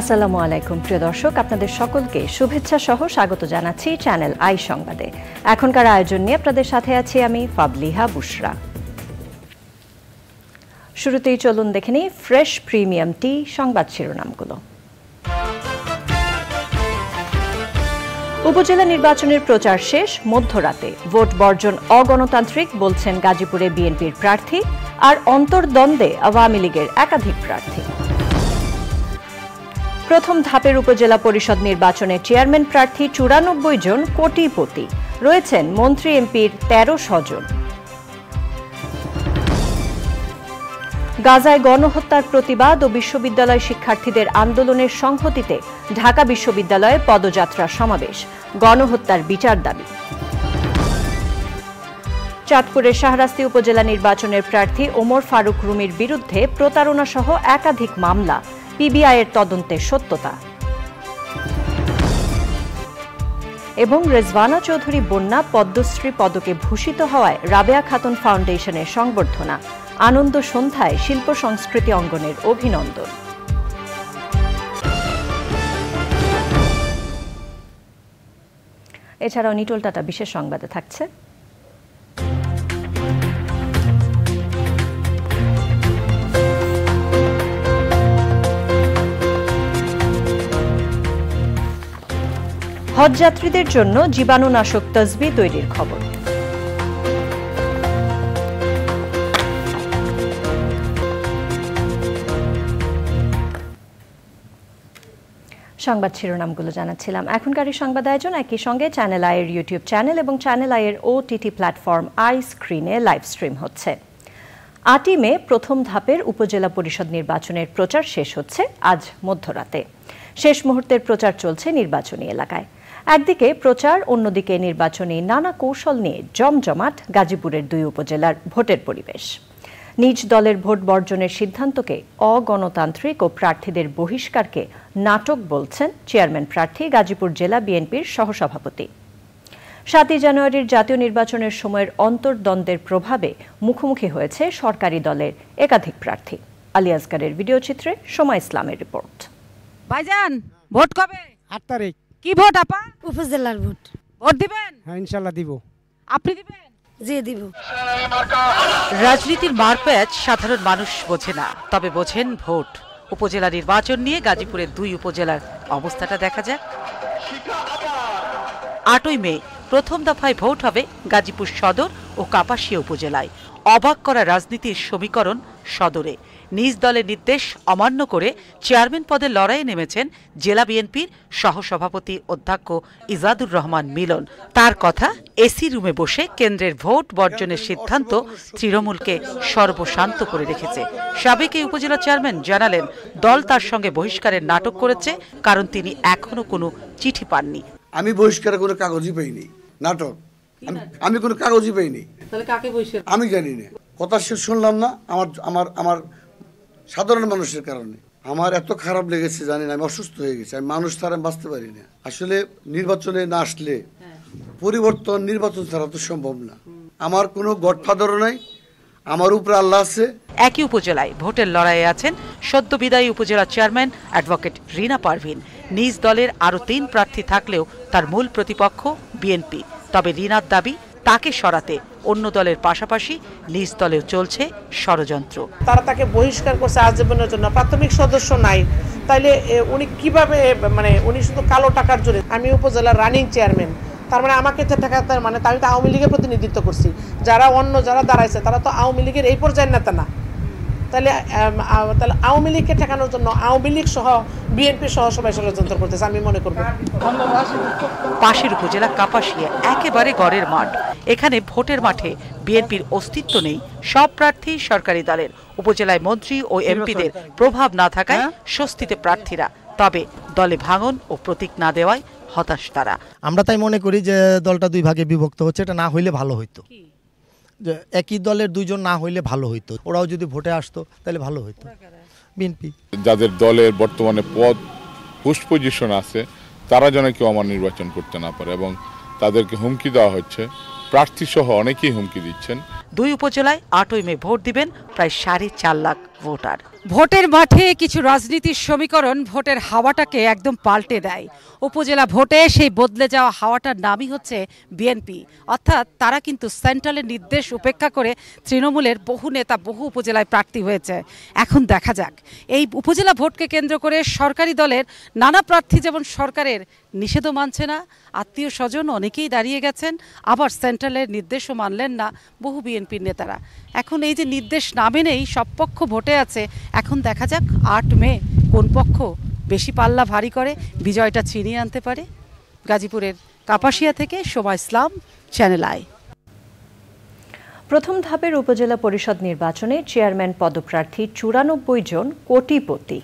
আসসালামু আলাইকুম প্রিয় দর্শক, আপনাদের সকলকে শুভেচ্ছা সহ স্বাগত জানাচ্ছি চ্যানেল আই সংবাদে। এখনকার আয়োজন নিয়ে আপনাদের সাথে আছি আমি ফাবলিহা বুশরা। শুরুতেই চলুন দেখে নিই ফ্রেশ প্রিমিয়াম টি সংবাদ শিরোনামগুলো। উপজেলা নির্বাচনের প্রচার শেষ মধ্যরাতে, ভোট বর্জন অগণতান্ত্রিক বলছেন গাজীপুরে বিএনপির প্রার্থী, আর অন্তর্দ্বন্দ্বে আওয়ামী লীগের একাধিক প্রার্থী। প্রথম ধাপের উপজেলা পরিষদ নির্বাচনে চেয়ারম্যান প্রার্থী ৯৪ জন কোটিপতি, রয়েছেন মন্ত্রী এমপির ১৩ স্বজন। গাজায় গণহত্যার প্রতিবাদ ও বিশ্ববিদ্যালয় শিক্ষার্থীদের আন্দোলনের সংহতিতে ঢাকা বিশ্ববিদ্যালয়ে পদযাত্রা সমাবেশ, গণহত্যার বিচার দাবি। চাঁদপুরের শাহরাস্তি উপজেলা নির্বাচনের প্রার্থী ওমর ফারুক রুমির বিরুদ্ধে প্রতারণা সহ একাধিক মামলা, পিবিআইয়ের তদন্তে সত্যতা। এবং রেজওয়ানা চৌধুরী বন্যা পদ্মশ্রী পদকে ভূষিত হওয়ায় রাবেয়া খাতুন ফাউন্ডেশনের সংবর্ধনা, আনন্দ সন্ধ্যায় শিল্প সংস্কৃতি অঙ্গনের অভিনন্দন। এছাড়াও নিটোল টাটা বিশেষ সংবাদে থাকছে হজযাত্রীদের জন্য জীবাণুনাশক তসবি তৈরির খবর। সংবাদ শিরোনামগুলো জানাচ্ছিলাম। এখনকার এই সংবাদ আয়োজন একই সঙ্গে চ্যানেল আইয়ের ইউটিউব চ্যানেল এবং চ্যানেল আইয়ের ওটিটি প্ল্যাটফর্ম আই স্ক্রিনে লাইভ স্ট্রিম হচ্ছে। ৮ই মে প্রথম ধাপের উপজেলা পরিষদ নির্বাচনের প্রচার শেষ হচ্ছে আজ মধ্যরাতে। শেষ মুহূর্তের প্রচার চলছে নির্বাচনী এলাকায়। একদিকে প্রচার, অন্যদিকে নির্বাচনী নানা কৌশল নিয়ে জমজমাট গাজীপুরের ২ উপজেলার ভোটের পরিবেশ। নিজ দলের ভোট বর্জনের সিদ্ধান্তকে অগণতান্ত্রিক ও প্রার্থীদের বহিষ্কারকে নাটক বলছেন চেয়ারম্যান প্রার্থী গাজীপুর জেলা বিএনপির সহসভাপতি। ৭ই জানুয়ারির জাতীয় নির্বাচনের সময়ের অন্তর্দ্বন্দ্বের প্রভাবে মুখোমুখি হয়েছে সরকারি দলের একাধিক প্রার্থী। আলী আসগারের ভিডিও চিত্রে সময় ইসলামের রিপোর্ট। ভাইজান, ভোট কবে? ৮ তারিখ। কি ভোট আপা? উপজেলার ভোট। ভোট দিবেন? হ্যাঁ, ইনশাআল্লাহ দিব। আপনি দিবেন? জি দিব। রাজনীতির মারপ্যাচ সাধারণ মানুষ বোঝে না, তবে বোঝেন ভোট। উপজেলা নির্বাচন নিয়ে গাজীপুরের ২ উপজেলার অবস্থাটা দেখা যাক। ৮ই মে প্রথম দফায় ভোট হবে গাজীপুর সদর ও কাপাসিয়া উপজেলায়। অবাক করা রাজনীতির সমীকরণ সদরে। নিজ দলের নির্দেশ অমান্য করে চেয়ারম্যান পদে লড়াইয়ে নেমেছেন জেলা বিএনপির সহসভাপতি অধ্যক্ষ ইজাদুর রহমান মিলন। তার কথা, এসি রুমে বসে কেন্দ্রের ভোট বর্জনের সিদ্ধান্ত তৃণমূলকে সর্বশান্ত করে রেখেছে। সাবেক এই উপজেলা চেয়ারম্যান জানালেন, দল তার সঙ্গে বহিষ্কারের নাটক করেছে, কারণ তিনি এখনো কোনো চিঠি পাননি। আমি বহিষ্কারের কোনো কাগজই পাইনি, নাটক। আমি কোনো কাগজই পাইনি। তাহলে কাকে বহিষ্কার? আমি জানি না, কথা শেষ শুনলাম না। আমার সাধারণ মানুষের কারণে আমার এত খারাপ লেগেছে, জানি না। আমি অসুস্থ হয়ে গেছি, আমি মানুষ ছাড়া বাঁচতে পারি না। আসলে নির্বাচনে না আসলে পরিবর্তন নির্বাচন ছাড়া তো সম্ভব না। আমার কোনো গডফাদারও নাই, আমার উপরে আল্লাহ আছে। একই উপজেলায় ভোটের লড়াইয়ে আছেন সদ্য বিদায়ী উপজেলা চেয়ারম্যান অ্যাডভোকেট রিনা পারভিন। নিজ দলের আরও ৩ প্রার্থী থাকলেও তার মূল প্রতিপক্ষ বিএনপি। তবে রিনার দাবি, তাকে সরাতে অন্য দলের পাশাপাশি নিজ দলেও চলছে ষড়যন্ত্র। তারা তাকে বহিষ্কার করছে আজীবনের জন্য, প্রাথমিক সদস্য নাই। তাইলে উনি কিভাবে, মানে উনি শুধু কালো টাকার জন্য। আমি উপজেলার রানিং চেয়ারম্যান, তার মানে আমাকে যে টাকা, তার মানে আমি তো আওয়ামী লীগের প্রতিনিধিত্ব করছি। যারা দাঁড়াইছে তারা তো আওয়ামী লীগের এই পর্যায়ের নেতা না। তাহলে আওয়ামী লীগকে ঠেকানোর জন্য আওয়ামী লীগ সহ বিএনপি সহ সবাই ষড়যন্ত্র করতেছে, আমি মনে করব। পাশের উপজেলা কাপাসিয়া একেবারে গড়ের মাঠ। এখানে ভোটের মাঠে বিএনপির অস্তিত্ব নেই। সব প্রার্থী সরকারি দলের। উপজেলায় মন্ত্রী ও এমপিদের প্রভাব না থাকায় স্বস্তিতে প্রার্থীরা। তবে দলে ভাঙন ও প্রতীক না দেওয়ায় হতাশ তারা। আমরা তাই মনে করি যে দলটা 2 ভাগে বিভক্ত হচ্ছে, এটা না হইলে ভালো হইতো। যে একই দলের 2 জন না হইলে ভালো হইতো, ওরাও যদি ভোটে আসতো তাহলে ভালো হইতো। বিএনপি যাদের দলের বর্তমানে পদ পোস্ট পজিশন আছে, তারা যেন কেউ আমার নির্বাচন করতে না পারে, এবং তাদেরকে হুমকি দেওয়া হচ্ছে। প্রার্থী সহ অনেকেই হুমকি দিচ্ছেন। 2 উপজেলায় 8ই মে ভোট দিবেন প্রায় 4.5 লাখ ভোটার। ভোটের মাঠে কিছু রাজনীতির সমীকরণ ভোটের হাওয়াটাকে একদম পাল্টে দেয়। উপজেলা ভোটে সেই বদলে যাওয়া হাওয়াটার নামই হচ্ছে বিএনপি, অর্থাৎ তারা কিন্তু সেন্ট্রালের নির্দেশ উপেক্ষা করে তৃণমূলের বহু নেতা বহু উপজেলায় প্রার্থী হয়েছে। এখন দেখা যাক এই উপজেলা ভোটকে কেন্দ্র করে সরকারি দলের নানা প্রার্থী যেমন সরকারের নিষেধও মানছে না, আত্মীয় স্বজন অনেকেই দাঁড়িয়ে গেছেন, আবার সেন্ট্রালের নির্দেশও মানলেন না বহু বিএনপির নেতারা। এখন এই যে নির্দেশ না মেনেই সব পক্ষ ভোটে আছে, এখন দেখা যাক 8 মে কোন পক্ষ বেশি পাল্লা ভারী করে বিজয়টা ছিনিয়ে আনতে পারে। গাজীপুরের কাপাসিয়া থেকে শোভা ইসলাম, চ্যানেল আই। প্রথম ধাপের উপজেলা পরিষদ নির্বাচনে চেয়ারম্যান পদপ্রার্থী 94 জন কোটিপতি।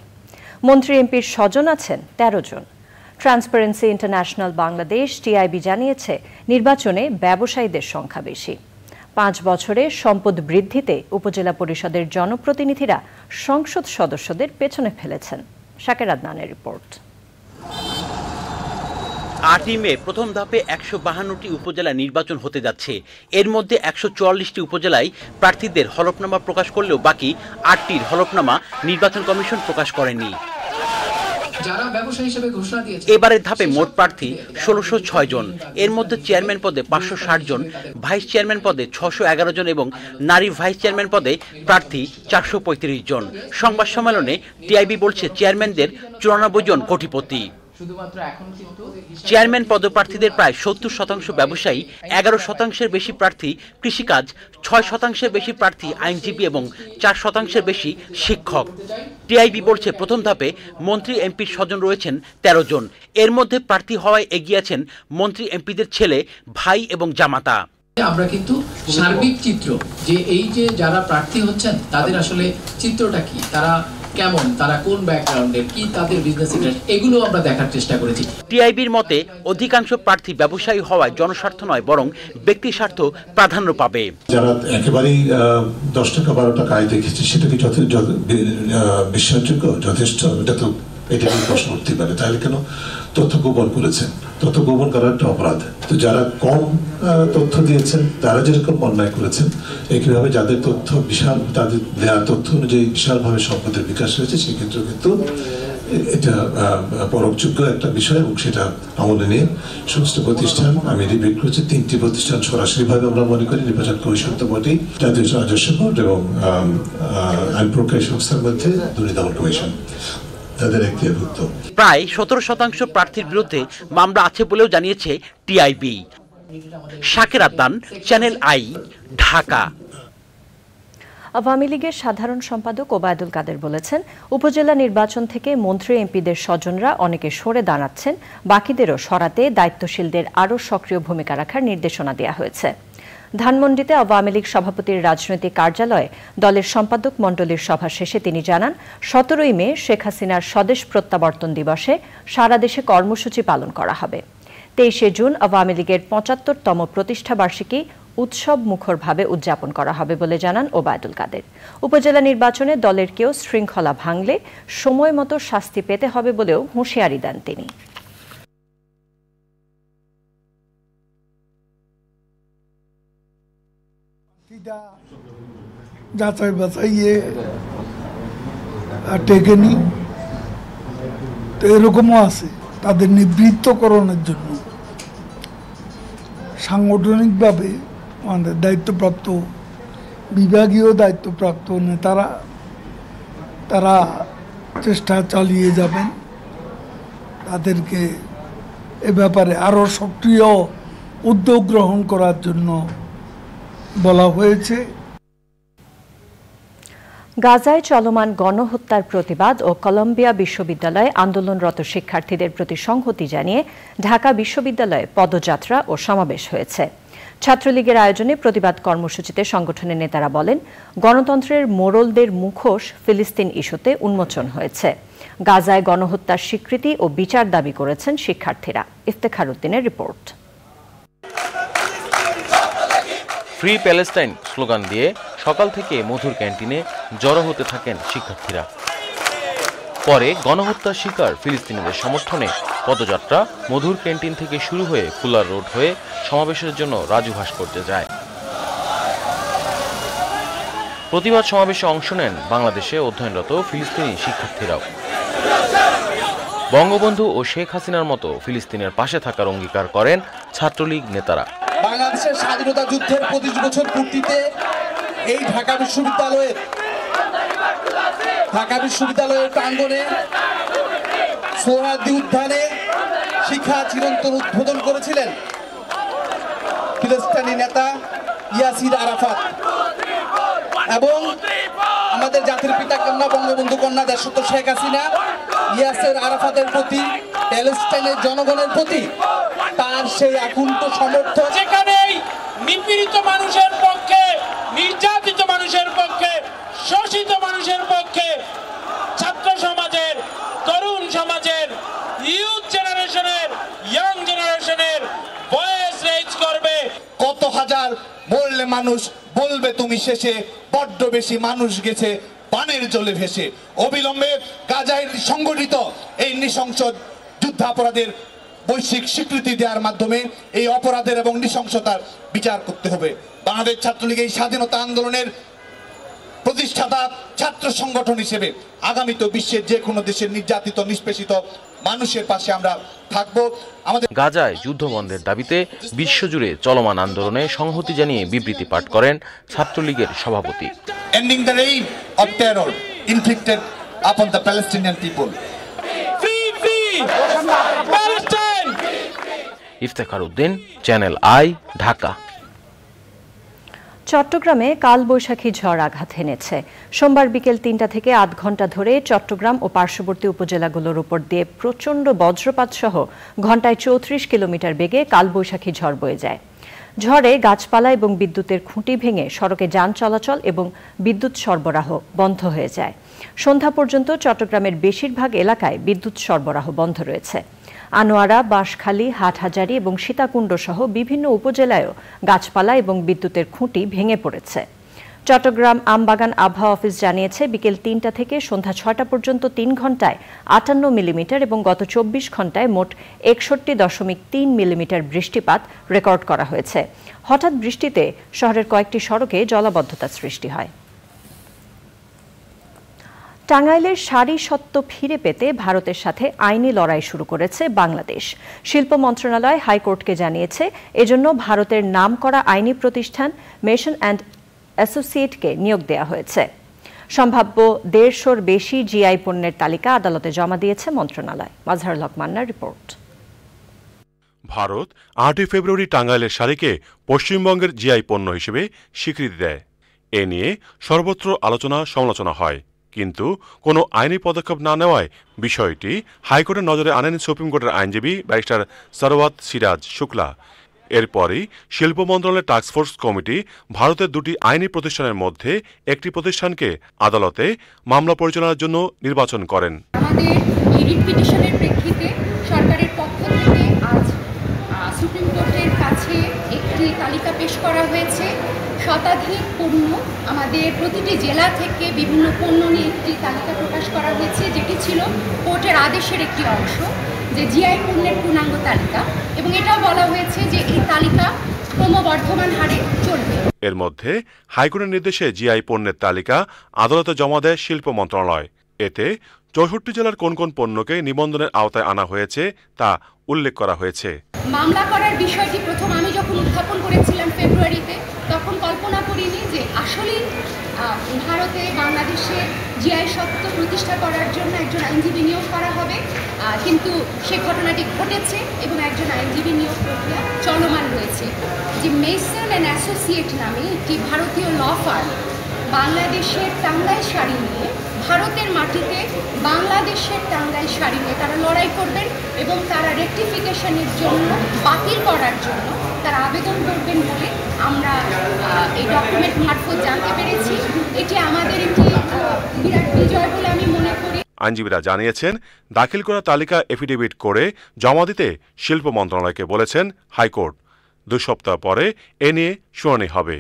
মন্ত্রী এমপির স্বজন আছেন 13 জন। ট্রান্সপারেন্সি ইন্টারন্যাশনাল বাংলাদেশ টিআইবি জানিয়েছে নির্বাচনে ব্যবসায়ীদের সংখ্যা বেশি। 5 বছরে সম্পদ বৃদ্ধিতে উপজেলা পরিষদের জনপ্রতিনিধিরা সংসদ সদস্যদের পেছনে ফেলেছেন। শাকের আদনানের রিপোর্ট। 8 মে প্রথম ধাপে 152টি উপজেলা নির্বাচন হতে যাচ্ছে। এর মধ্যে 144টি উপজেলায় প্রার্থীদের হলফনামা প্রকাশ করলেও বাকি 8টির হলফনামা নির্বাচন কমিশন প্রকাশ করেনি। এবারের ধাপে মোট প্রার্থী 1606 জন। এর মধ্যে চেয়ারম্যান পদে 560 জন, ভাইস চেয়ারম্যান পদে 611 জন এবং নারী ভাইস চেয়ারম্যান পদে প্রার্থী 435 জন। সংবাদ সম্মেলনে টিআইবি বলছে চেয়ারম্যানদের 94 জন কোটিপতি। চেয়ারম্যান পদপ্রার্থীদের প্রায় 70% ব্যবসায়ী, 11% বেশি প্রার্থী কৃষিকাজ, 6% বেশি প্রার্থী আইনজীবী এবং 4% বেশি শিক্ষক। টিআইবি বলছে প্রথম ধাপে মন্ত্রী এমপির স্বজন রয়েছেন 13 জন। এর মধ্যে প্রার্থী হওয়ায় এগিয়ে আছেন মন্ত্রী এমপিদের ছেলে, ভাই এবং জামাতা। আমরা কিন্তু সার্বিক চিত্র যে এই যে যারা প্রার্থী হচ্ছেন তাদের আসলে চিত্রটা কি, তারা কেমন, তারা কোন ব্যাকগ্রাউন্ডের, কি তাদের বিজনেস ইন্টারেস্ট, এগুলো আমরা দেখার চেষ্টা করেছি। টিআইবির মতে অধিকাংশ প্রার্থী ব্যবসায়ী হওয়ায় জনস্বার্থ নয় বরং ব্যক্তি স্বার্থ প্রাধান্য পাবে। যারা একেবারেই 10 টাকা 12 টাকা আয় দেখেছে সেটা কি বিশ্বাসযোগ্য, যথেষ্ট? এটা নিয়ে প্রশ্ন উঠতে পারে। তাহলে কেন তথ্য গোপন করেছেন? তথ্য গোপন করার একটা অপরাধ। তো যারা কম তথ্য দিয়েছেন তারা যেরকম অন্যায় করেছেন, একইভাবে যাদের তথ্য বিশাল, তাদের দেওয়া তথ্য অনুযায়ী বিশালভাবে সম্পদের বিকাশ হয়েছে, সেক্ষেত্রে কিন্তু এটা পরোক্ষযোগ্য একটা বিষয় এবং সেটা আমলে নিয়ে সমস্ত প্রতিষ্ঠান, আমি রিভিউ করেছি 3টি প্রতিষ্ঠান সরাসরিভাবে আমরা মনে করি নির্বাচন কমিশন তো বটেই, জাতীয় রাজস্ব বোর্ড এবং আইন প্রক্রিয়া সংস্থার মধ্যে দুর্নীতি দমন কমিশন তাদের একটিভুক্ত। প্রায় 17% প্রার্থীর বিরুদ্ধে মামলা আছে বলেও জানিয়েছে টিআইবি। শাকের আদনান, চ্যানেল আই, ঢাকা। আওয়ামী লীগের সাধারণ সম্পাদক ওবায়দুল কাদের বলেছেন, উপজেলা নির্বাচন থেকে মন্ত্রী এমপিদের স্বজনরা অনেকে সরে দাঁড়াচ্ছেন, বাকিদেরও সরাতে দায়িত্বশীলদের আরও সক্রিয় ভূমিকা রাখার নির্দেশনা দেওয়া হয়েছে। ধানমন্ডিতে আওয়ামী লীগ সভাপতির রাজনৈতিক কার্যালয়ে দলের সম্পাদক মণ্ডলীর সভা শেষে তিনি জানান, 17 মে শেখ হাসিনার স্বদেশ প্রত্যাবর্তন দিবসে সারা দেশে কর্মসূচি পালন করা হবে। 23 জুন আওয়ামী লীগের 75তম প্রতিষ্ঠাবার্ষিকী উৎসব মুখরভাবে উদযাপন করা হবে বলে জানান ওবায়দুল কাদের। উপজেলা নির্বাচনে দলের কেউ শৃঙ্খলা ভাঙলে সময় মতো শাস্তি পেতে হবে বলেও হুঁশিয়ারি দেন তিনি। যাচাই বাছাইয়ে টেকেনি, তো এরকমও আছে। তাদের নিবৃত্তকরণের জন্য সাংগঠনিকভাবে আমাদের দায়িত্বপ্রাপ্ত বিভাগীয় দায়িত্বপ্রাপ্ত নেতারা তারা চেষ্টা চালিয়ে যাবেন। তাদেরকে এ ব্যাপারে আরও সক্রিয় উদ্যোগ গ্রহণ করার জন্য বলা হয়েছে। গাজায় চলমান গণহত্যার প্রতিবাদ ও কলম্বিয়া বিশ্ববিদ্যালয়ে আন্দোলনরত শিক্ষার্থীদের প্রতি সংহতি জানিয়ে ঢাকা বিশ্ববিদ্যালয়ে পদযাত্রা ও সমাবেশ হয়েছে। ছাত্রলীগের আয়োজনে প্রতিবাদ কর্মসূচিতে সংগঠনের নেতারা বলেন, গণতন্ত্রের মোড়লদের মুখোশ ফিলিস্তিন ইস্যুতে উন্মোচন হয়েছে। গাজায় গণহত্যার স্বীকৃতি ও বিচার দাবি করেছেন শিক্ষার্থীরা। ইফতেখার উদ্দিনের রিপোর্ট। ফ্রি প্যালেস্টাইন স্লোগান দিয়ে সকাল থেকে মধুর ক্যান্টিনে জড়ো হতে থাকেন শিক্ষার্থীরা। পরে গণহত্যার শিকার ফিলিস্তিনিদের সমর্থনে পদযাত্রা মধুর ক্যান্টিন থেকে শুরু হয়ে ফুলার রোড হয়ে সমাবেশের জন্য রাজু ভাস্কর্যে যায়। প্রতিবাদ সমাবেশে অংশ নেন বাংলাদেশে অধ্যয়নরত ফিলিস্তিনি শিক্ষার্থীরাও। বঙ্গবন্ধু ও শেখ হাসিনার মতো ফিলিস্তিনের পাশে থাকার অঙ্গীকার করেন ছাত্রলীগ নেতারা। বাংলাদেশের স্বাধীনতা যুদ্ধের 25 বছর পূর্তিতে এই ঢাকা বিশ্ববিদ্যালয়ের প্রাঙ্গণে সোহরাওয়ার্দী উদ্যানে শিক্ষা চিরন্তন উদ্বোধন করেছিলেন ফিলিস্তিনি নেতা ইয়াসির আরাফাত এবং আমাদের জাতির পিতা কন্যা বঙ্গবন্ধু কন্যা দেশত শেখ হাসিনা ইয়াসির আরাফাতের প্রতি প্যালেস্টাইনের জনগণের প্রতি তার সেই আকুণ্ঠ সমর্থন। যেখানেই নিপীড়িত মানুষের পক্ষে, নির্যাতিত মানুষের পক্ষে, শোষিত মানুষের পক্ষে ছাত্র সমাজের, তরুণ সমাজের, ইয়ুথ জেনারেশনের, ইয়াং জেনারেশনের ভয়েস রেজ করবে। কত হাজার বললে মানুষ বলবে তুমি শেষে, বড্ড বেশি মানুষ গেছে পানের জলে ভেসে। অবিলম্বে গাজায় সংগঠিত এই নৃশংস যুদ্ধাপরাধের বৈশ্বিক স্বীকৃতি দেওয়ার মাধ্যমে এই অপরাধের এবং নৃশংসতার বিচার করতে হবে। বাংলাদেশ ছাত্রলীগ এই স্বাধীনতা আন্দোলনের প্রতিষ্ঠাতা ছাত্র সংগঠন হিসেবে আগামীতে বিশ্বের যে কোনো দেশের নির্যাতিত নিষ্পেষিত মানুষের পাশে আমরা থাকব। আমাদের গাজায় যুদ্ধবন্ধের দাবিতে বিশ্বজুড়ে চলমান আন্দোলনে সংহতি জানিয়ে বিবৃতি পাঠ করেন ছাত্রলীগের সভাপতি। Ending the reign of terror inflicted upon the Palestinian people. Iftekhar Uddin, channel I, Dhaka. চট্টগ্রামে কালবৈশাখী ঝড় আঘাত হেনেছে। সোমবার বিকেল ৩টা থেকে আধ ঘন্টা ধরে চট্টগ্রাম ও পার্শ্ববর্তী উপজেলাগুলোর উপর দিয়ে প্রচণ্ড বজ্রপাত সহ ঘন্টায় ৩৪ কিলোমিটার বেগে কালবৈশাখী ঝড় বয়ে যায়। ঝড়ে গাছপালা এবং বিদ্যুতের খুঁটি ভেঙে সড়কে যান চলাচল এবং বিদ্যুৎ সরবরাহ বন্ধ হয়ে যায়। সন্ধ্যা পর্যন্ত চট্টগ্রামের বেশিরভাগ এলাকায় বিদ্যুৎ সরবরাহ বন্ধ রয়েছে। আনোয়ারা, বাঁশখালী, হাটহাজারী এবং সীতাকুণ্ড সহ বিভিন্ন উপজেলায়ও গাছপালা এবং বিদ্যুতের খুঁটি ভেঙে পড়েছে। চট্টগ্রাম আমবাগান আবহাওয়া অফিস জানিয়েছে, বিকেল ৩টা থেকে সন্ধ্যা ৬টা পর্যন্ত ৩ ঘন্টায় ৫৮ মিলিমিটার এবং গত ২৪ ঘন্টায় মোট ৬১.৩ মিলিমিটার বৃষ্টিপাত রেকর্ড করা হয়েছে। হঠাৎ বৃষ্টিতে শহরের কয়েকটি সড়কে জলাবদ্ধতা সৃষ্টি হয়। টাঙ্গাইলের শাড়ি সত্ত্ব ফিরে পেতে ভারতের সাথে আইনি লড়াই শুরু করেছে বাংলাদেশ। শিল্প মন্ত্রণালয় হাইকোর্টকে জানিয়েছে, এজন্য ভারতের নামকরা আইনি প্রতিষ্ঠান মেশন অ্যান্ড অ্যাসোসিয়েটকে নিয়োগ দেওয়া হয়েছে। সম্ভাব্য ১৫০'র বেশি জিআই পণ্যের তালিকা আদালতে জমা দিয়েছে মন্ত্রণালয়। মাজহারুল হক মান্নার রিপোর্ট। ভারত ৮ই ফেব্রুয়ারি টাঙ্গাইলের শাড়িকে পশ্চিমবঙ্গের জিআই পণ্য হিসেবে স্বীকৃতি দেয়। এ নিয়ে সর্বত্র আলোচনা সমালোচনা হয়, কিন্তু কোনো আইনি পদক্ষেপ না নেওয়ায় বিষয়টি হাইকোর্টের নজরে আনেন সুপ্রিম কোর্টের আইনজীবী ব্যারিস্টার সরওয়াত সিরাজ শুক্লা। এরপরই শিল্প মন্ত্রণালয়ের টাস্কফোর্স কমিটি ভারতের দুটি আইনি প্রতিষ্ঠানের মধ্যে একটি প্রতিষ্ঠানকে আদালতে মামলা পরিচালনার জন্য নির্বাচন করেন। আমাদের এই রিট পিটিশনের প্রেক্ষিতে সরকারের পক্ষ থেকে আজ সুপ্রিম কোর্টের কাছে একটি তালিকা পেশ করা হয়েছে। শতাধিক পণ্য, আমাদের প্রতিটি জেলা থেকে বিভিন্ন পণ্য নিয়ে একটি তালিকা প্রকাশ করা হয়েছে, যেটি ছিল কোর্টের আদেশের একটি অংশ, যে জিআই পণ্যের পূর্ণাঙ্গ তালিকা, এবং এটাও বলা হয়েছে যে এই তালিকা ক্রমবর্ধমান হারে চলবে। এর মধ্যে হাইকোর্টের নির্দেশে জিআই পণ্যের তালিকা আদালতে জমা দেয় শিল্প মন্ত্রণালয়। এতে ৬৪ জেলার কোন কোন পণ্যকে নিবন্ধনের আওতায় আনা হয়েছে তা উল্লেখ করা হয়েছে। মামলা করার বিষয়টি প্রথম আমি যখন উত্থাপন করেছিলাম ফেব্রুয়ারিতে, তখন কল্পনা করিনি যে আসলেই ভারতে বাংলাদেশে জিআই সত্ত্ব প্রতিষ্ঠা করার জন্য একজন আইনজীবী নিয়োগ করা হবে, কিন্তু সে ঘটনাটি ঘটেছে এবং একজন আইনজীবী নিয়োগ প্রক্রিয়া চলমান রয়েছে। যে মেসন অ্যান্ড অ্যাসোসিয়েট নামে একটি ভারতীয় ল ফার্ম বাংলাদেশের টাঙ্গাইল শাড়ি নিয়ে, ভারতের মাটিতে বাংলাদেশের টাঙ্গাইল শাড়ি নিয়ে তারা লড়াই করবেন এবং তারা রেকটিফিকেশনের জন্য, বাতিল করার জন্য তারা আবেদন করবেন বলে আমরা এই ডকুমেন্ট মারফত জানতে পেরেছি। এটি আমাদের একটি বিরাট বিজয় বলে আমি মনে করি। আইনজীবীরা জানিয়েছেন, দাখিল করা তালিকা এফিডেভিট করে জমা দিতে শিল্প মন্ত্রণালয়কে বলেছেন হাইকোর্ট। ২ সপ্তাহ পরে এ নিয়ে শুনানি হবে।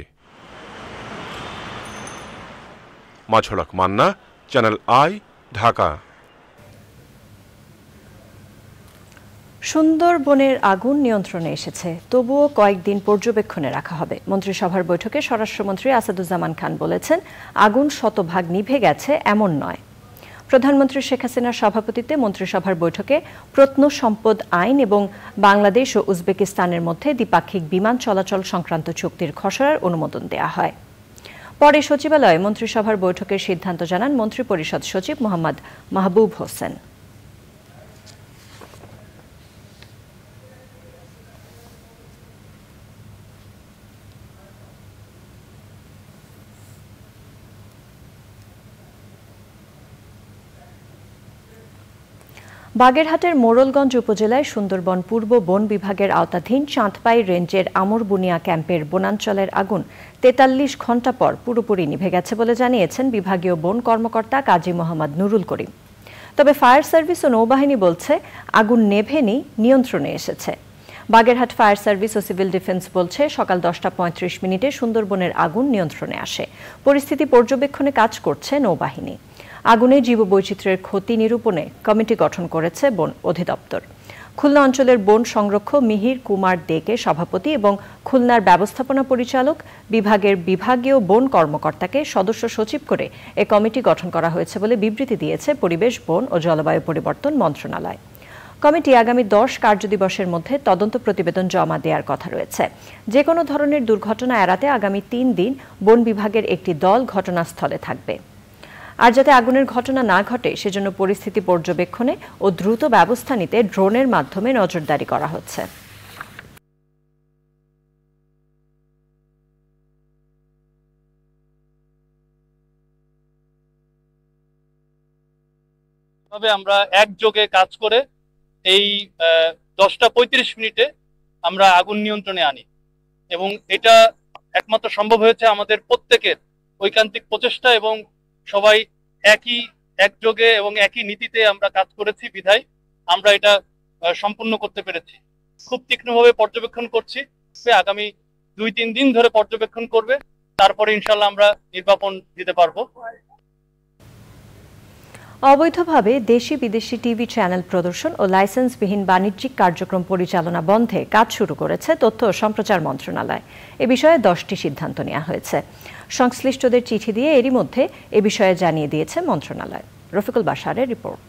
মাজহারুল হক মান্না, চ্যানেল আই, ঢাকা। সুন্দরবনের আগুন নিয়ন্ত্রণে এসেছে, তবুও কয়েকদিন পর্যবেক্ষণে রাখা হবে। মন্ত্রিসভার বৈঠকে স্বরাষ্ট্রমন্ত্রী আসাদুজ্জামান খান বলেছেন, আগুন শতভাগ নিভে গেছে এমন নয়। প্রধানমন্ত্রী শেখ হাসিনার সভাপতিত্বে মন্ত্রিসভার বৈঠকে প্রত্নসম্পদ আইন এবং বাংলাদেশ ও উজবেকিস্তানের মধ্যে দ্বিপাক্ষিক বিমান চলাচল সংক্রান্ত চুক্তির খসড়ার অনুমোদন দেওয়া হয়। পরে সচিবালয়ে মন্ত্রিসভার বৈঠকের সিদ্ধান্ত জানান মন্ত্রিপরিষদ সচিব মোহাম্মদ মাহবুব হোসেন। বাগেরহাটের মোড়লগঞ্জ উপজেলায় সুন্দরবন পূর্ব বন বিভাগের আওতাধীন চাঁদপাই রেঞ্জের আমরবুনিয়া ক্যাম্পের বনাঞ্চলের আগুন ৪৩ ঘণ্টা পর পুরোপুরি নিভে গেছে বলে জানিয়েছেন বিভাগীয় বন কর্মকর্তা কাজী মোহাম্মদ নুরুল করিম। তবে ফায়ার সার্ভিস ও নৌবাহিনী বলছে আগুন নেভেনি, নিয়ন্ত্রণে এসেছে। বাগেরহাট ফায়ার সার্ভিস ও সিভিল ডিফেন্স বলছে সকাল 10টা 35 মিনিটে সুন্দরবনের আগুন নিয়ন্ত্রণে আসে। পরিস্থিতি পর্যবেক্ষণে কাজ করছে নৌবাহিনী। আগুনে জীববৈচিত্র্যের ক্ষতি নিরূপণে কমিটি গঠন করেছে বন অধিদপ্তর। খুলনা অঞ্চলের বন সংরক্ষক মিহির কুমার দেকে সভাপতি এবং খুলনার ব্যবস্থাপনা পরিচালক বিভাগের বিভাগীয় বন কর্মকর্তাকে সদস্য সচিব করে এ কমিটি গঠন করা হয়েছে বলে বিবৃতি দিয়েছে পরিবেশ, বন ও জলবায়ু পরিবর্তন মন্ত্রণালয়। কমিটি আগামী 10 কার্যদিবসের মধ্যে তদন্ত প্রতিবেদন জমা দেওয়ার কথা রয়েছে। যে কোনো ধরনের দুর্ঘটনা এড়াতে আগামী 3 দিন বন বিভাগের একটি দল ঘটনাস্থলে থাকবে। আর যাতে আগুনের ঘটনা না ঘটে সেজন্য পরিস্থিতি পর্যবেক্ষণে ও দ্রুত ব্যবস্থা নিতে ড্রোনের মাধ্যমে নজরদারি করা হচ্ছে। তবে আমরা একযোগে কাজ করে এই 10টা 35 মিনিটে আমরা আগুন নিয়ন্ত্রণে আনি এবং এটা একমাত্র সম্ভব হয়েছে আমাদের প্রত্যেকের ঐকান্তিক প্রচেষ্টা এবং সবাই একযোগে এবং একই নীতিতে আমরা কাজ করেছি বিধায় আমরা এটা সম্পূর্ণ করতে পেরেছি। খুব তীক্ষ্ণভাবে পর্যবেক্ষণ করছি, আগামী 2-3 দিন ধরে পর্যবেক্ষণ করবে, তারপরে ইনশাল্লাহ আমরা নির্বাপন দিতে পারবো। অবৈধভাবে দেশি বিদেশি টিভি চ্যানেল প্রদর্শন ও লাইসেন্সবিহীন বাণিজ্যিক কার্যক্রম পরিচালনা বন্ধে কাজ শুরু করেছে তথ্য ও সম্প্রচার মন্ত্রণালয়। এ বিষয়ে 10টি সিদ্ধান্ত নেওয়া হয়েছে। সংশ্লিষ্টদের চিঠি দিয়ে এরই মধ্যে এ বিষয়ে জানিয়ে দিয়েছে মন্ত্রণালয়। রফিকুল বাশারের রিপোর্ট।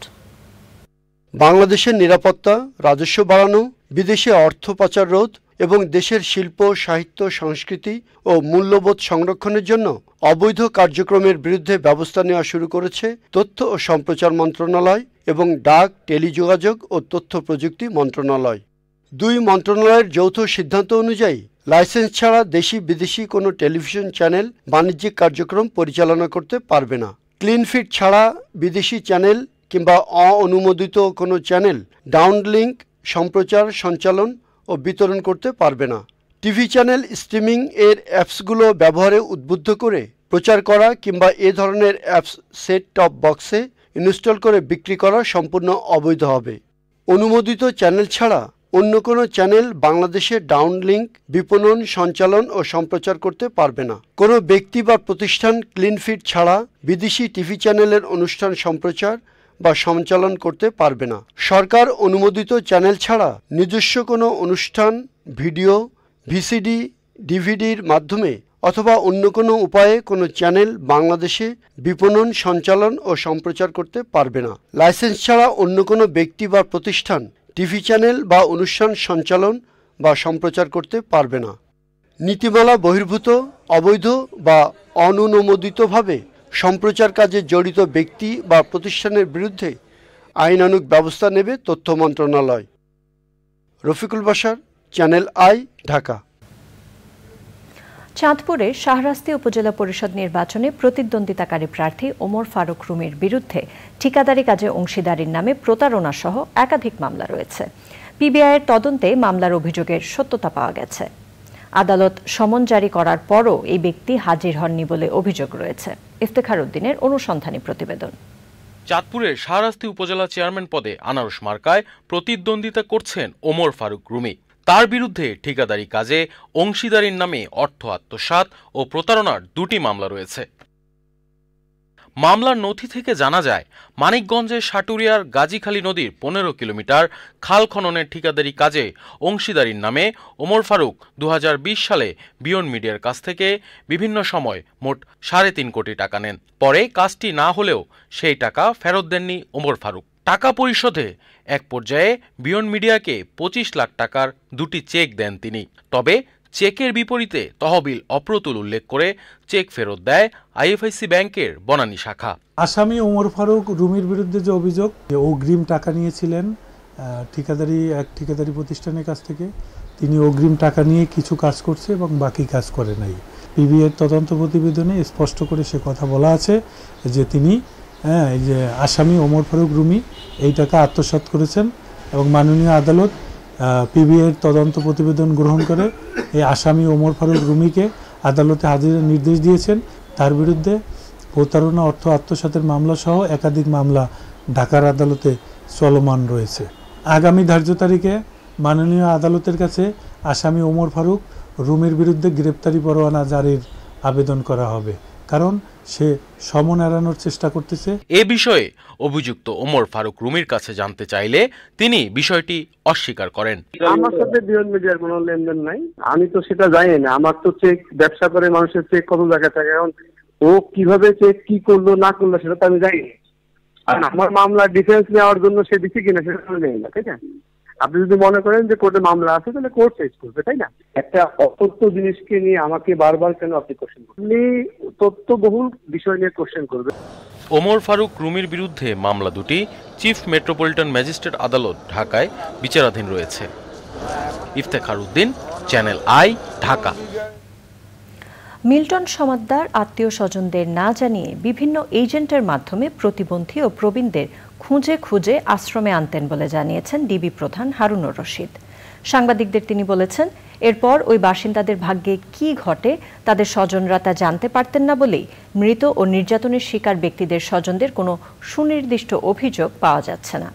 বাংলাদেশের নিরাপত্তা, রাজস্ব বাড়ানো, বিদেশে অর্থ পাচার রোধ এবং দেশের শিল্প, সাহিত্য, সংস্কৃতি ও মূল্যবোধ সংরক্ষণের জন্য অবৈধ কার্যক্রমের বিরুদ্ধে ব্যবস্থা নেওয়া শুরু করেছে তথ্য ও সম্প্রচার মন্ত্রণালয় এবং ডাক, টেলিযোগাযোগ ও তথ্য প্রযুক্তি মন্ত্রণালয়। 2 মন্ত্রণালয়ের যৌথ সিদ্ধান্ত অনুযায়ী লাইসেন্স ছাড়া দেশি বিদেশি কোনো টেলিভিশন চ্যানেল বাণিজ্যিক কার্যক্রম পরিচালনা করতে পারবে না। ক্লিন ফিট ছাড়া বিদেশি চ্যানেল কিংবা অননুমোদিত কোনো চ্যানেল ডাউনলিঙ্ক, সম্প্রচার, সঞ্চালন ও বিতরণ করতে পারবে না। টিভি চ্যানেল স্ট্রিমিং এর অ্যাপসগুলো ব্যবহারে উদ্বুদ্ধ করে প্রচার করা কিংবা এ ধরনের অ্যাপস সেট টপ বক্সে ইনস্টল করে বিক্রি করা সম্পূর্ণ অবৈধ হবে। অনুমোদিত চ্যানেল ছাড়া অন্য কোনো চ্যানেল বাংলাদেশে ডাউনলিঙ্ক, বিপণন, সঞ্চালন ও সম্প্রচার করতে পারবে না। কোনো ব্যক্তি বা প্রতিষ্ঠান ক্লিন ফিট ছাড়া বিদেশি টিভি চ্যানেলের অনুষ্ঠান সম্প্রচার বা সঞ্চালন করতে পারবে না। সরকার অনুমোদিত চ্যানেল ছাড়া নিজস্ব কোনো অনুষ্ঠান, ভিডিও, ভিসিডি, ডিভিডির মাধ্যমে অথবা অন্য কোনো উপায়ে কোনো চ্যানেল বাংলাদেশে বিপণন, সঞ্চালন ও সম্প্রচার করতে পারবে না। লাইসেন্স ছাড়া অন্য কোনো ব্যক্তি বা প্রতিষ্ঠান টিভি চ্যানেল বা অনুষ্ঠান সঞ্চালন বা সম্প্রচার করতে পারবে না। নীতিমালা বহির্ভূত, অবৈধ বা অননুমোদিতভাবে সম্প্রচার কাজে জড়িত ব্যক্তি বা প্রতিষ্ঠানের বিরুদ্ধে আইনানুগ ব্যবস্থা নেবে তথ্য মন্ত্রণালয়। Rafiqul Bashar, channel I, Dhaka. চাঁদপুরে শাহরাস্তি উপজেলা পরিষদ নির্বাচনে প্রতিদ্বন্দ্বিতাকারী প্রার্থী ওমর ফারুক রুমির বিরুদ্ধে ঠিকাদারি কাজে অংশীদারির নামে প্রতারণা সহ একাধিক মামলা রয়েছে। পিবিআইয়ের তদন্তে মামলার অভিযোগের সত্যতা পাওয়া গেছে। আদালত সমন জারি করার পরও এই ব্যক্তি হাজির হননি বলে অভিযোগ রয়েছে। ইফতেখার উদ্দিনের অনুসন্ধানী প্রতিবেদন। চাঁদপুরের শাহরাস্তি উপজেলা চেয়ারম্যান পদে আনারস মার্কায় প্রতিদ্বন্দ্বিতা করছেন ওমর ফারুক রুমি। তার বিরুদ্ধে ঠিকাদারি কাজে অংশীদারির নামে অর্থ আত্মসাৎ ও প্রতারণার 2টি মামলা রয়েছে। মামলার নথি থেকে জানা যায়, মানিকগঞ্জের সাটুরিয়ার গাজীখালী নদীর 15 কিলোমিটার খাল খননের ঠিকাদারি কাজে অংশীদারির নামে ওমর ফারুক 2020 সালে বিয়ন্ড মিডিয়ার কাছ থেকে বিভিন্ন সময় মোট 3.5 কোটি টাকা নেন। পরে কাজটি না হলেও সেই টাকা ফেরত দেননি ওমর ফারুক। টাকা পরিশোধে এক পর্যায়ে বিয়ন্ড মিডিয়াকে 25 লাখ টাকার 2টি চেক দেন তিনি। তবে চেকের বিপরীতে তহবিল অপ্রতুল উল্লেখ করে চেক ফেরত দেয় আইএফআইসি ব্যাংকের বনানী শাখা। আসামি ওমর ফারুক রুমির বিরুদ্ধে যে অভিযোগ, অগ্রিম টাকা নিয়েছিলেন এক ঠিকাদারি প্রতিষ্ঠানের কাছ থেকে, তিনি অগ্রিম টাকা নিয়ে কিছু কাজ করছে এবং বাকি কাজ করে নাই। পিবিএর তদন্ত প্রতিবেদনে স্পষ্ট করে সে কথা বলা আছে যে তিনি এই যে আসামি ওমর ফারুক রুমি এই টাকা আত্মসাৎ করেছেন এবং মাননীয় আদালত পিবিএর তদন্ত প্রতিবেদন গ্রহণ করে এই আসামি ওমর ফারুক রুমিকে আদালতে হাজিরের নির্দেশ দিয়েছেন। তার বিরুদ্ধে প্রতারণা, অর্থ আত্মসাতের মামলা সহ একাধিক মামলা ঢাকার আদালতে চলমান রয়েছে। আগামী ধার্য তারিখে মাননীয় আদালতের কাছে আসামি ওমর ফারুক রুমির বিরুদ্ধে গ্রেপ্তারি পরোয়ানা জারির আবেদন করা হবে, কারণ সে সমন এড়ানোর চেষ্টা করতেছে। এ বিষয়ে অভিযুক্ত ওমর ফারুক রুমির কাছে জানতে চাইলে তিনি বিষয়টি অস্বীকার করেন। আমার সাথে বিয়ন্ড মিডিয়ার কোনো লেনদেন নাই, আমি তো সেটা জানি না। আমার তো চেক ব্যবসা করে মানুষের চেক কত জায়গায় থাকে, এখন ও কিভাবে চেক কি করলো না করলো সেটা তো আমি জানি না। আর আমার মামলা ডিফেন্স নেওয়ার জন্য সে দিচ্ছে কিনা সেটা আমি জানি না, তাই না? আপনি যদি মনে করেন যে কোর্টে মামলা আছে তাহলে কোর্ট ফেস করবে, তাই না? একটা অতথ্য জিনিসকে নিয়ে আমাকে বারবার কেন আপনি কোশ্চেন করবেন? আপনি তথ্যবহুল বিষয় নিয়ে কোশ্চেন করবেন। ওমর ফারুক রুমির বিরুদ্ধে মামলা দুটি চিফ মেট্রোপলিটন ম্যাজিস্ট্রেট আদালত ঢাকায় বিচারাধীন রয়েছে। Iftekhar Uddin, channel I, Dhaka. Milton Samaddar আত্মীয় স্বজনদের না জানিয়ে বিভিন্ন এজেন্টের মাধ্যমে প্রতিবন্ধী ও প্রবীণদের খুঁজে খুঁজে আশ্রমে আনতেন বলে জানিয়েছেন ডিবি প্রধান হারুনুর রশিদ। সাংবাদিকদের তিনি বলেছেন, এরপর ওই বাসিন্দাদের ভাগ্যে কি ঘটে তাদের স্বজনরা তা জানতে পারতেন না বলেই মৃত ও নির্যাতনের শিকার ব্যক্তিদের স্বজনদের কোনো সুনির্দিষ্ট অভিযোগ পাওয়া যাচ্ছে না।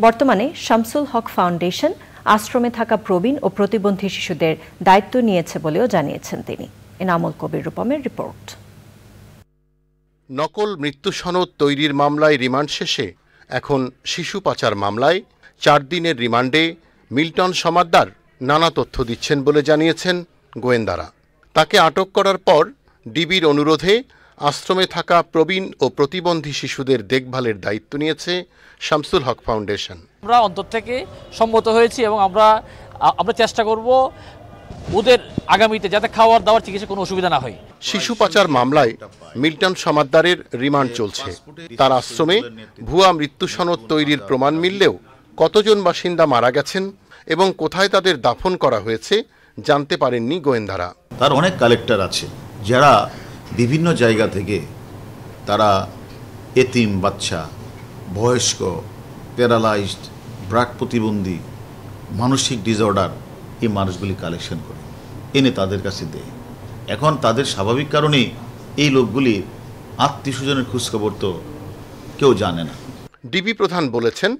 বর্তমানে শামসুল হক ফাউন্ডেশন আশ্রমে থাকা প্রবীণ ও প্রতিবন্ধী শিশুদের দায়িত্ব নিয়েছে বলেও জানিয়েছেন তিনি। এনামুল কবির রূপমের রিপোর্ট। নকল মৃত্যু সনদ তৈরির মামলায় রিমান্ড শেষে এখন শিশু পাচার মামলায় 4 দিনের রিমান্ডে মিল্টন সমাদ্দার নানা তথ্য দিচ্ছেন বলে জানিয়েছেন গোয়েন্দারা। তাকে আটক করার পর ডিবির অনুরোধে আশ্রমে থাকা প্রবীণ ও প্রতিবন্ধী শিশুদের দেখভালের দায়িত্ব নিয়েছে শামসুল হক ফাউন্ডেশন। আমরা অন্তর থেকে সম্মত হয়েছি এবং আমরা চেষ্টা করব ওদের আগামীতে যাতে খাওয়ার দাওয়ার চিকিৎসা কোনো অসুবিধা না হয়। শিশু পাচার মামলায় মিল্টন সমাদ্দারের রিমান্ড চলছে। তার আশ্রমে ভুয়া মৃত্যু সনদ তৈরির প্রমাণ মিললেও কতজন বাসিন্দা মারা গেছেন এবং কোথায় তাদের দাফন করা হয়েছে জানতে পারেননি গোয়েন্দারা। তার অনেক কালেক্টর আছে যারা বিভিন্ন জায়গা থেকে তারা এতিম বাচ্চা, বয়স্ক, প্যারালাইজড, ব্রাক প্রতিবন্ধী, মানসিক ডিসঅর্ডার এই মানুষগুলি কালেকশন করে এনে তাদের কাছে দেয়। এখন তাদের স্বাভাবিক কারণেই এই লোকগুলি আত্মীয় স্বজনের খোঁজখবর তো কেউ জানে না। ডিবি প্রধান বলেছেন,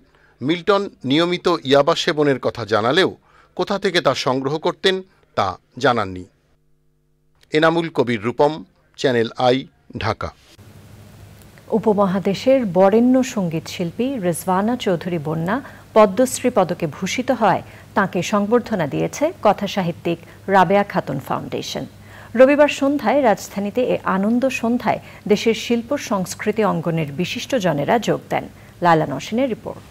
মিল্টন নিয়মিত ইয়াবা সেবনের কথা জানালেও কোথা থেকে তা সংগ্রহ করতেন তা জানাননি। Enamul Kabir Rupam, channel I, Dhaka. উপমহাদেশের বরেণ্য সঙ্গীত শিল্পী রেজওয়ানা চৌধুরী বন্যা পদ্মশ্রী পদকে ভূষিত হয় তাঁকে সংবর্ধনা দিয়েছে কথাসাহিত্যিক রাবেয়া খাতুন ফাউন্ডেশন। রবিবার সন্ধ্যায় রাজধানীতে এ আনন্দ সন্ধ্যায় দেশের শিল্প সংস্কৃতি অঙ্গনের বিশিষ্টজনেরা যোগ দেন। লায়লা নসীনের রিপোর্ট।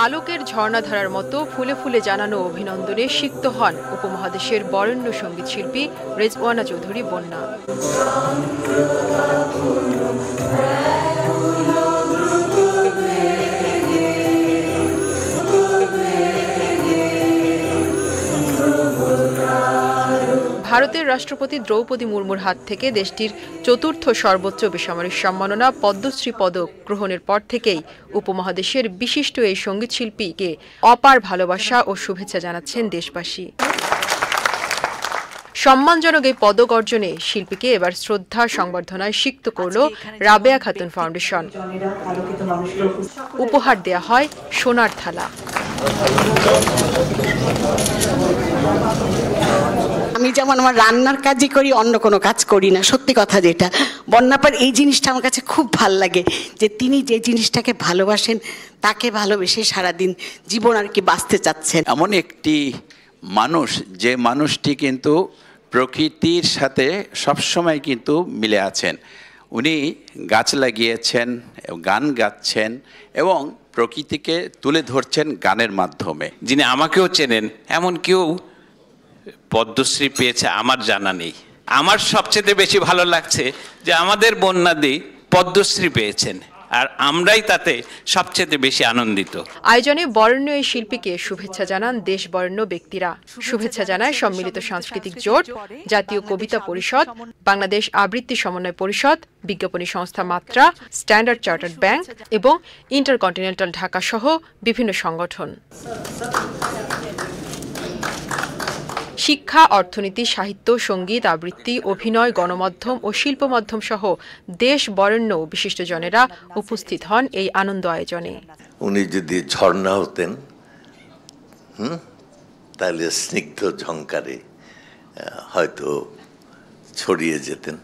আলোকের ঝর্ণাধারার মতো ফুলে ফুলে জানানো অভিনন্দনে সিক্ত হন উপমহাদেশের বরেণ্য সঙ্গীত শিল্পী রেজওয়ানা চৌধুরী বন্যা। ভারতের রাষ্ট্রপতি দ্রৌপদী মুর্মুর হাত থেকে দেশটির চতুর্থ সর্বোচ্চ বেসামরিক সম্মাননা পদ্মশ্রী পদক গ্রহণের পর থেকেই উপমহাদেশের বিশিষ্ট এই সঙ্গীত শিল্পীকে অপার ভালোবাসা ও শুভেচ্ছা জানাচ্ছেন দেশবাসী। সম্মানজনক এই পদক অর্জনে শিল্পীকে এবার শ্রদ্ধা সংবর্ধনায় সিক্ত করল রাবেয়া খাতুন ফাউন্ডেশন। উপহার দেয়া হয় সোনার থালা। আমি যেমন আমার রান্নার কাজই করি, অন্য কোনো কাজ করি না, সত্যি কথা যেটা। বন্যাপার এই জিনিসটা আমার কাছে খুব ভাল লাগে, যে তিনি যে জিনিসটাকে ভালোবাসেন তাকে ভালোবেসে সারাদিন জীবন আর কি বাঁচতে চাচ্ছেন। এমন একটি মানুষ, যে মানুষটি কিন্তু প্রকৃতির সাথে সবসময় কিন্তু মিলে আছেন। উনি গাছ লাগিয়েছেন, গান গাচ্ছেন এবং প্রকৃতিকে তুলে ধরছেন গানের মাধ্যমে। যিনি আমাকেও চেনেন, এমন কেউ পদ্মশ্রী পেয়েছে আমার জানা নেই। আমার সবচেয়ে বেশি ভালো লাগছে যে আমাদের বন্যাদি পদ্মশ্রী পেয়েছেন, আর আমরাই তাতে সবচেয়ে বেশি আনন্দিত। আয়োজনে বরেণ্য এই শিল্পীকে শুভেচ্ছা জানান দেশ বরেণ্য ব্যক্তিরা। শুভেচ্ছা জানায় সম্মিলিত সাংস্কৃতিক জোট, জাতীয় কবিতা পরিষদ, বাংলাদেশ আবৃত্তি সমন্বয় পরিষদ, বিজ্ঞাপনী সংস্থা মাত্রা, স্ট্যান্ডার্ড চার্টার্ড ব্যাংক এবং ইন্টারকন্টিনেন্টাল ঢাকা সহ বিভিন্ন সংগঠন। শিক্ষা, অর্থনীতি, সাহিত্য, সঙ্গীত, আবৃত্তি, অভিনয়, গণমাধ্যম ও শিল্প মাধ্যম সহ দেশ বরেণ্য বিশিষ্টজনেরা উপস্থিত হন এই আনন্দ আয়োজনে। উনি যদি ঝর্ণা হতেন তাহলে স্নিগ্ধ ঝংকারে হয়তো ছড়িয়ে যেতেন,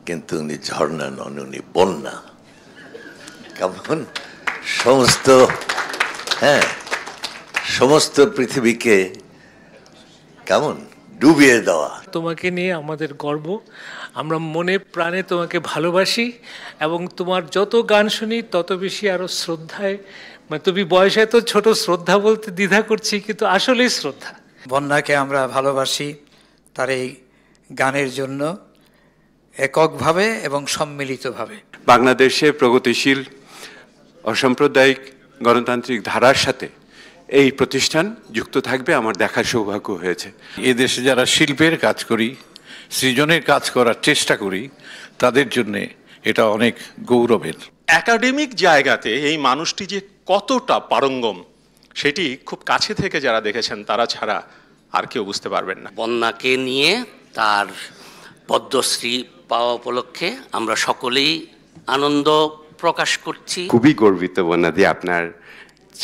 কিন্তু উনি ঝর্ণা নন, উনি বন্যা। কেমন সমস্ত পৃথিবীকে কেমন ডুবিয়ে দেওয়া। তোমাকে নিয়ে আমাদের গর্ব, আমরা মনে প্রাণে তোমাকে ভালোবাসি এবং তোমার যত গান শুনি তত বেশি আরো শ্রদ্ধায়, মানে তুমি বয়সে তো ছোট, শ্রদ্ধা বলতে দ্বিধা করছি, কিন্তু আসলেই শ্রদ্ধা। বন্যাকে আমরা ভালোবাসি তার এই গানের জন্য, এককভাবে এবং সম্মিলিতভাবে। বাংলাদেশে প্রগতিশীল অসাম্প্রদায়িক গণতান্ত্রিক ধারার সাথে এই প্রতিষ্ঠান যুক্ত থাকবে, আমার দেখার সৌভাগ্য হয়েছে। এদেশে যারা শিল্পের কাজ করি, সৃজনের কাজ করার চেষ্টা করি, তাদের জন্য এটা অনেক গৌরবের। একাডেমিক জায়গাতে এই মানুষটি যে কতটা পারঙ্গম সেটি খুব কাছে থেকে যারা দেখেছেন তারা ছাড়া আর কেউ বুঝতে পারবেন না। বন্যাকে নিয়ে তার পদ্মশ্রী পাওয়া উপলক্ষে আমরা সকলেই আনন্দ প্রকাশ করছি। খুবই গর্বিত বন্যাদি আপনার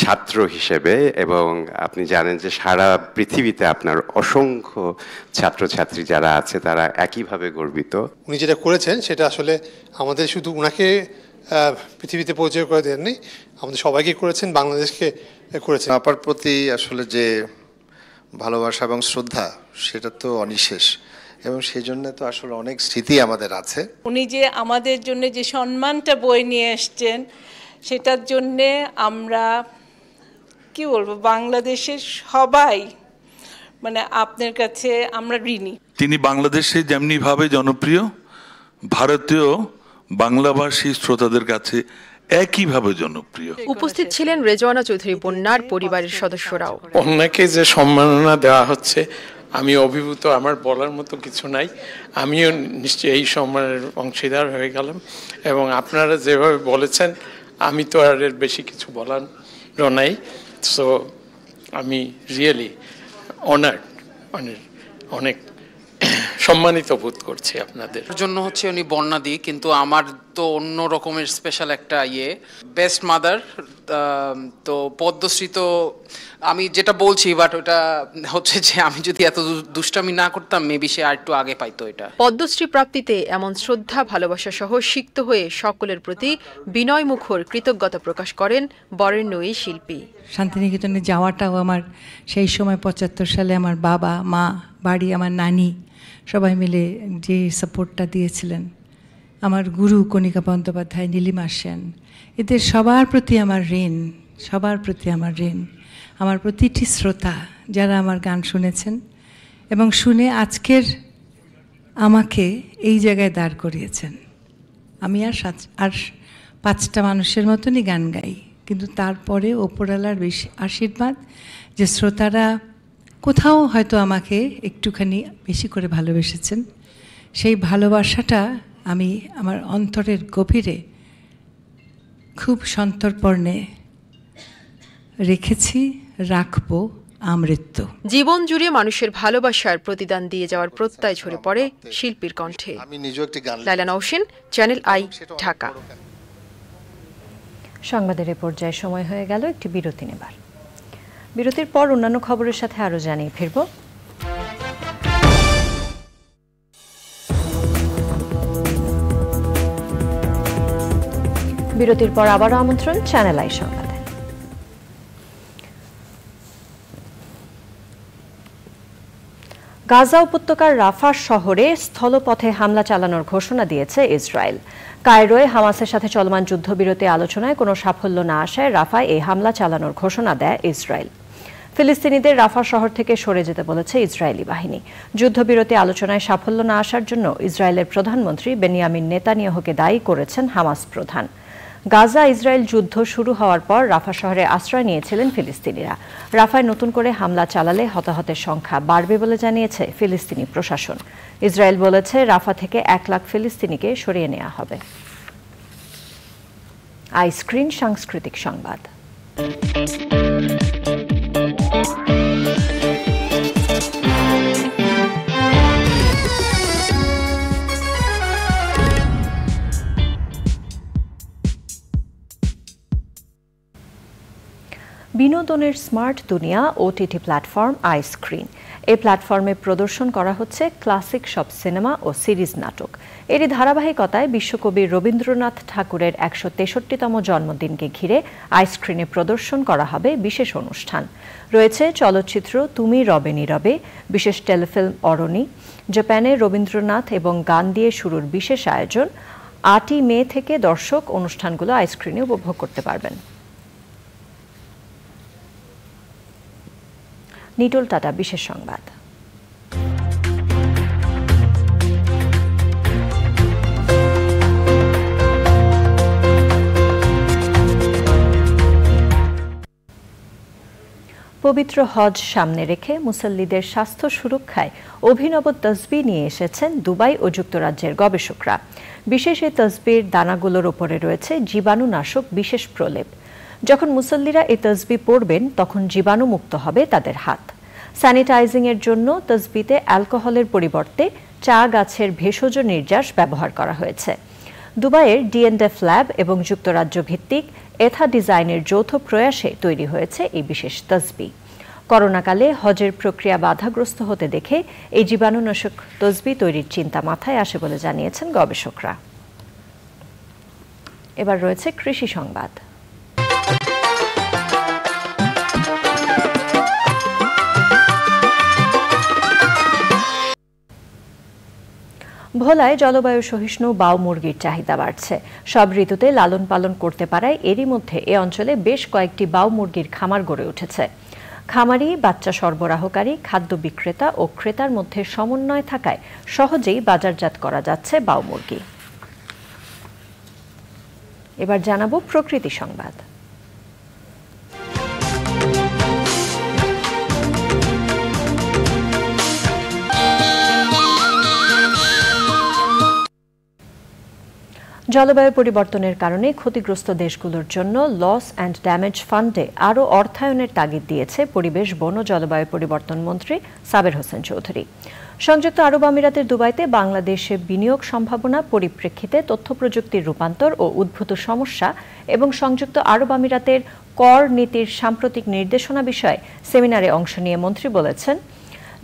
ছাত্র হিসেবে, এবং আপনি জানেন যে সারা পৃথিবীতে আপনার অসংখ্য ছাত্রছাত্রী যারা আছে তারা একইভাবে গর্বিত। উনি যেটা করেছেন সেটা আসলে আমাদের শুধু উনাকে পৃথিবীতে পরিচয় করে দেননি, আমাদের সবাইকে করেছেন, বাংলাদেশকে করেছেন। আপার প্রতি আসলে যে ভালোবাসা এবং শ্রদ্ধা সেটা তো অনিশেষ, এবং সেই জন্য তো আসলে অনেক স্মৃতি আমাদের আছে। উনি যে আমাদের জন্য যে সম্মানটা বয়ে নিয়ে এসছেন সেটার জন্যে আমরা কি বলবো, বাংলাদেশের সবাই মানে আপনার কাছে আমরা ঋণী। তিনি বাংলাদেশে যেমনিভাবে জনপ্রিয়, ভারতীয় বাংলাভাষী শ্রোতাদের কাছে একইভাবে জনপ্রিয়। উপস্থিত ছিলেন রেজওয়ানা চৌধুরী বন্যার পরিবারের সদস্যরাও। বন্যাকে যে সম্মাননা দেওয়া হচ্ছে আমি অভিভূত, আমার বলার মতো কিছু নাই। আমিও নিশ্চয়ই এই সম্মানের অংশীদার হয়ে গেলাম, এবং আপনারা যেভাবে বলেছেন আমি তো আর এর বেশি কিছু বলার নাই। সো আমি রিয়েলি অনার্ড, অনেক সম্মানিত বোধ করছি আপনাদের জন্য। হচ্ছে উনি বন্যাদি, কিন্তু আমার তো অন্য রকমের স্পেশাল একটা বেস্ট মাদার। তো পদ্মশ্রী তো আমি যেটা বলছি, বাট ওটা হচ্ছে যে আমি যদি এত দুষ্টামি না করতাম মেবি সে আর একটু আগে পাইতো এটা। পদ্মশ্রী প্রাপ্তিতে এমন শ্রদ্ধা, ভালোবাসা সহ সিক্ত হয়ে সকলের প্রতি বিনয় মুখর কৃতজ্ঞতা প্রকাশ করেন বরেণ্য এই শিল্পী। শান্তিনিকেতনে যাওয়াটাও আমার সেই সময় 75 সালে আমার বাবা মা, বাড়ি আমার নানি সবাই মিলে যে সাপোর্টটা দিয়েছিলেন, আমার গুরু কণিকা বন্দ্যোপাধ্যায়, নীলিমা সেন, এদের সবার প্রতি আমার ঋণ, সবার প্রতি আমার ঋণ। আমার প্রতিটি শ্রোতা যারা আমার গান শুনেছেন এবং শুনে আজকের আমাকে এই জায়গায় দাঁড় করিয়েছেন। আমি আর 5টা মানুষের মতনই গান গাই, কিন্তু তারপরে ওপরওয়ালার আশীর্বাদ যে শ্রোতারা কোথাও হয়তো আমাকে একটুখানি বেশি করে ভালোবেসেছেন, সেই ভালোবাসাটা আমি আমার অন্তরের গভীরে খুব সন্তর্পণে রেখেছি, রাখবো আমৃত্যু। জীবন জুড়ে মানুষের ভালোবাসার প্রতিদান দিয়ে যাওয়ার প্রত্যয় ঝরে পড়ে শিল্পীর কণ্ঠে। আমি নিজেও একটি গান। লাইলা নওশিন, চ্যানেল আই, ঢাকা। সংবাদের এ পর্যায়ে সময় হয়ে গেল একটি বিরতি নেবার। বিরতির পর অন্যান্য খবরের সাথে আরো জানিয়ে ফিরব। বিরতির পর আবারও আমন্ত্রণ চ্যানেল আই সংবাদে। গাজা উপত্যকার রাফা শহরে স্থলপথে হামলা চালানোর ঘোষণা দিয়েছে ইসরায়েল। কায়রোয় হামাসের সাথে চলমান যুদ্ধবিরতি আলোচনায় কোনো সাফল্য না আসায় রাফায় এই হামলা চালানোর ঘোষণা দেয় ইসরায়েল। ফিলিস্তিনিদের রাফা শহর থেকে সরে যেতে বলেছে ইসরায়েলি বাহিনী। যুদ্ধবিরতি আলোচনায় সাফল্য না আসার জন্য ইসরায়েলের প্রধানমন্ত্রী বেনিয়ামিন নেতানিয়াহুকে দায়ী করেছেন হামাস প্রধান। গাজা ইসরায়েল যুদ্ধ শুরু হওয়ার পর রাফা শহরে আশ্রয় নিয়েছিলেন ফিলিস্তিনিরা। রাফায় নতুন করে হামলা চালালে হতাহতের সংখ্যা বাড়বে বলে জানিয়েছে ফিলিস্তিনি প্রশাসন। ইসরায়েল বলেছে রাফা থেকে 1 লাখ ফিলিস্তিনিকে সরিয়ে নেওয়া হবে। আইস্ক্রিন সাংস্কৃতিক সংবাদ। বিনোদনের স্মার্ট দুনিয়া ওটিটি প্ল্যাটফর্ম আইস্ক্রিন। এই প্ল্যাটফর্মে প্রদর্শন করা হচ্ছে ক্লাসিক সব সিনেমা ও সিরিজ নাটক। এরই ধারাবাহিকতায় বিশ্বকবি রবীন্দ্রনাথ ঠাকুরের 163তম জন্মদিনকে ঘিরে আইস্ক্রিনে প্রদর্শন করা হবে বিশেষ অনুষ্ঠান। রয়েছে চলচ্চিত্র তুমি রবে নীরবে, বিশেষ টেলিফিল্ম অরণি, জাপানে রবীন্দ্রনাথ এবং গান দিয়ে শুরুর বিশেষ আয়োজন। 8ই মে থেকে দর্শক অনুষ্ঠানগুলো আইস্ক্রিনে উপভোগ করতে পারবেন। নিটোল টাটা বিশেষ সংবাদ। পবিত্র হজ সামনে রেখে মুসল্লিদের স্বাস্থ্য সুরক্ষায় অভিনব তসবিহ নিয়ে এসেছেন দুবাই ও যুক্তরাজ্যের গবেষকরা। বিশেষ এই তসবির দানাগুলোর ওপরে রয়েছে জীবাণুনাশক বিশেষ প্রলেপ। যখন মুসল্লিরা এই তসবিহ পড়বেন তখন জীবাণুমুক্ত হবে তাদের হাত। স্যানিটাইজিং এর জন্য তসবিতে অ্যালকোহলের পরিবর্তে চা গাছের ভেষজ নির্যাস ব্যবহার করা হয়েছে। দুবাইয়ের ডিএনডেফ ল্যাব এবং যুক্তরাজ্য ভিত্তিক এথা ডিজাইনের যৌথ প্রয়াসে তৈরি হয়েছে এই বিশেষ তসবিহ। করোনাকালে হজের প্রক্রিয়া বাধাগ্রস্ত হতে দেখে এই জীবাণুনাশক তসবিহ তৈরির চিন্তা মাথায় আসে বলে জানিয়েছেন গবেষকরা। এবার রয়েছে কৃষি সংবাদ। ভোলায় জলবায়ু সহিষ্ণু বাউ মুরগির চাহিদা বাড়ছে। সব ঋতুতে লালন পালন করতে পারায় এরই মধ্যে এ অঞ্চলে বেশ কয়েকটি বাউ মুরগির খামার গড়ে উঠেছে। খামারি, বাচ্চা সরবরাহকারী, খাদ্য বিক্রেতা ও ক্রেতার মধ্যে সমন্বয় থাকায় সহজেই বাজারজাত করা যাচ্ছে বাউ মুরগি। এবার জানাবো প্রকৃতি সংবাদ। জলবায়ু পরিবর্তনের কারণে ক্ষতিগ্রস্ত দেশগুলোর জন্য লস অ্যান্ড ড্যামেজ ফান্ডে আরও অর্থায়নের তাগিদ দিয়েছে পরিবেশ, বন ও জলবায়ু পরিবর্তন মন্ত্রী সাবের হোসেন চৌধুরী। সংযুক্ত আরব আমিরাতের দুবাইতে বাংলাদেশে বিনিয়োগ সম্ভাবনা পরিপ্রেক্ষিতে তথ্য প্রযুক্তির রূপান্তর ও উদ্ভূত সমস্যা এবং সংযুক্ত আরব আমিরাতের কর নীতির সাম্প্রতিক নির্দেশনা বিষয়ে সেমিনারে অংশ নিয়ে মন্ত্রী বলেছেন,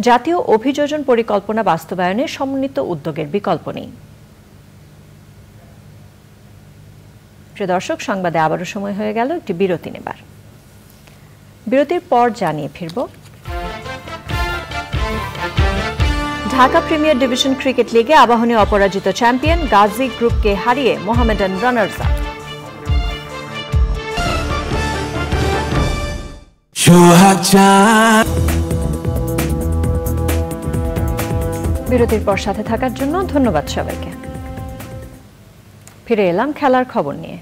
জাতীয় অভিযোজন পরিকল্পনা বাস্তবায়নে সমন্বিত উদ্যোগের বিকল্প নেই। প্রিয় দর্শক, সংবাদে আবারও সময় হয়ে গেল একটি বিরতি নেবার। বিরতির পর জানিয়ে ফিরব। ঢাকা প্রিমিয়ার ডিভিশন ক্রিকেট লিগে আবাহনী অপরাজিত চ্যাম্পিয়ন, গাজী গ্রুপকে হারিয়ে মোহামেডান রানার্স আপ। বিরতির পর সাথে থাকার জন্য ধন্যবাদ সবাইকে। ফিরে এলাম খেলার খবর নিয়ে।